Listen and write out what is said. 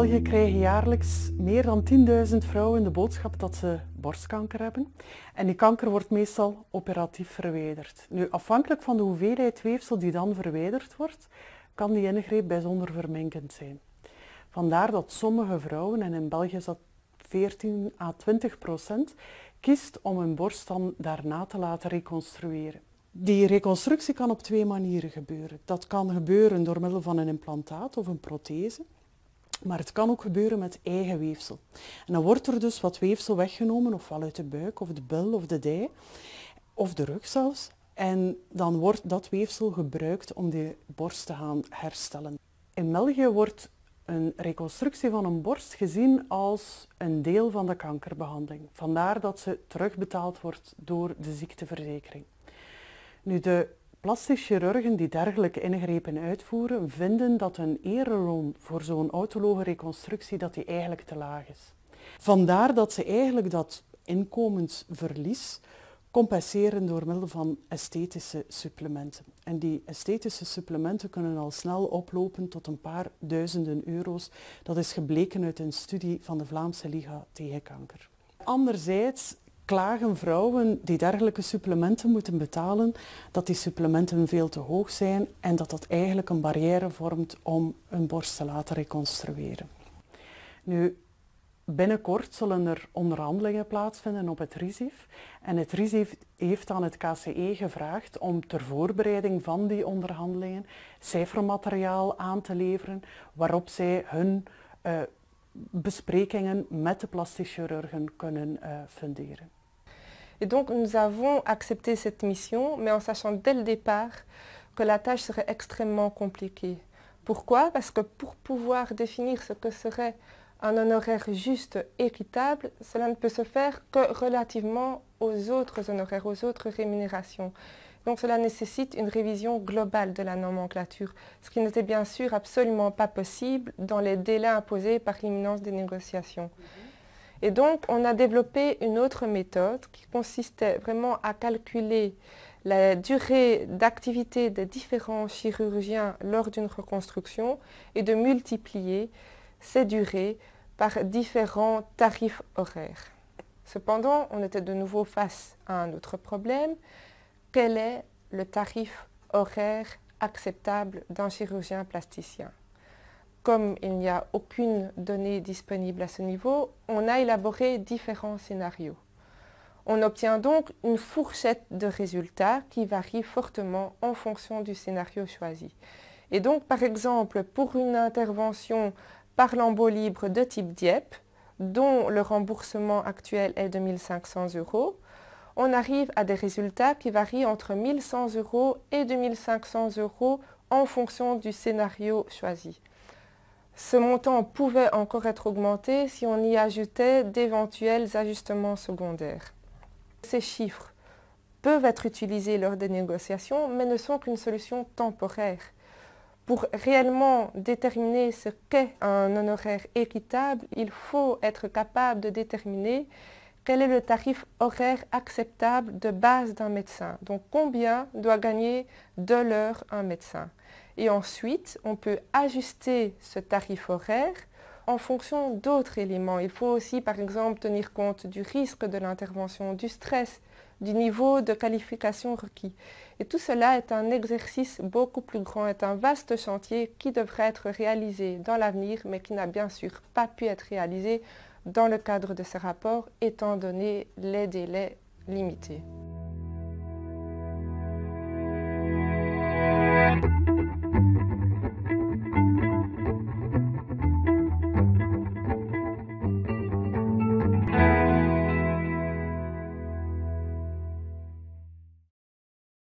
België krijgen jaarlijks meer dan 10.000 vrouwen de boodschap dat ze borstkanker hebben. En die kanker wordt meestal operatief verwijderd. Nu, afhankelijk van de hoeveelheid weefsel die dan verwijderd wordt, kan die ingreep bijzonder verminkend zijn. Vandaar dat sommige vrouwen, en in België is dat 14 à 20%, kiest om hun borst dan daarna te laten reconstrueren. Die reconstructie kan op 2 manieren gebeuren. Dat kan gebeuren door middel van een implantaat of een prothese. Maar het kan ook gebeuren met eigen weefsel. En dan wordt er dus wat weefsel weggenomen, ofwel uit de buik, of de bil, of de dij, of de rug zelfs. En dan wordt dat weefsel gebruikt om de borst te gaan herstellen. In België wordt een reconstructie van een borst gezien als een deel van de kankerbehandeling. Vandaar dat ze terugbetaald wordt door de ziekteverzekering. Nu, de plastisch chirurgen die dergelijke ingrepen uitvoeren, vinden dat hun ereloon voor zo'n autologe reconstructie dat die eigenlijk te laag is. Vandaar dat ze eigenlijk dat inkomensverlies compenseren door middel van esthetische supplementen. En die esthetische supplementen kunnen al snel oplopen tot een paar duizenden euro's. Dat is gebleken uit een studie van de Vlaamse Liga tegen Kanker. Anderzijds klagen vrouwen die dergelijke supplementen moeten betalen, dat die supplementen veel te hoog zijn en dat dat eigenlijk een barrière vormt om een borst te laten reconstrueren. Nu, binnenkort zullen er onderhandelingen plaatsvinden op het RISIF. En het RISIF heeft aan het KCE gevraagd om ter voorbereiding van die onderhandelingen cijfermateriaal aan te leveren waarop zij hun besprekingen met de plastisch chirurgen kunnen funderen. Et donc nous avons accepté cette mission, mais en sachant dès le départ que la tâche serait extrêmement compliquée. Pourquoi? Parce que pour pouvoir définir ce que serait un honoraire juste, équitable, cela ne peut se faire que relativement aux autres honoraires, aux autres rémunérations. Donc cela nécessite une révision globale de la nomenclature, ce qui n'était bien sûr absolument pas possible dans les délais imposés par l'imminence des négociations. Et donc on a développé une autre méthode qui consistait vraiment à calculer la durée d'activité des différents chirurgiens lors d'une reconstruction et de multiplier ces durées par différents tarifs horaires. Cependant, on était de nouveau face à un autre problème. Quel est le tarif horaire acceptable d'un chirurgien plasticien? Comme il n'y a aucune donnée disponible à ce niveau, on a élaboré différents scénarios. On obtient donc une fourchette de résultats qui varie fortement en fonction du scénario choisi. Et donc, par exemple, pour une intervention par lambeau libre de type Dieppe, dont le remboursement actuel est de 1 500 €, on arrive à des résultats qui varient entre 1 100 € et 2 500 € en fonction du scénario choisi. Ce montant pouvait encore être augmenté si on y ajoutait d'éventuels ajustements secondaires. Ces chiffres peuvent être utilisés lors des négociations, mais ne sont qu'une solution temporaire. Pour réellement déterminer ce qu'est un honoraire équitable, il faut être capable de déterminer quel est le tarif horaire acceptable de base d'un médecin. Donc combien doit gagner de l'heure un médecin. Et ensuite, on peut ajuster ce tarif horaire en fonction d'autres éléments. Il faut aussi, par exemple, tenir compte du risque de l'intervention, du stress, du niveau de qualification requis. Et tout cela est un exercice beaucoup plus grand, est un vaste chantier qui devrait être réalisé dans l'avenir, mais qui n'a bien sûr pas pu être réalisé dans le cadre de ce rapport, étant donné les délais limités.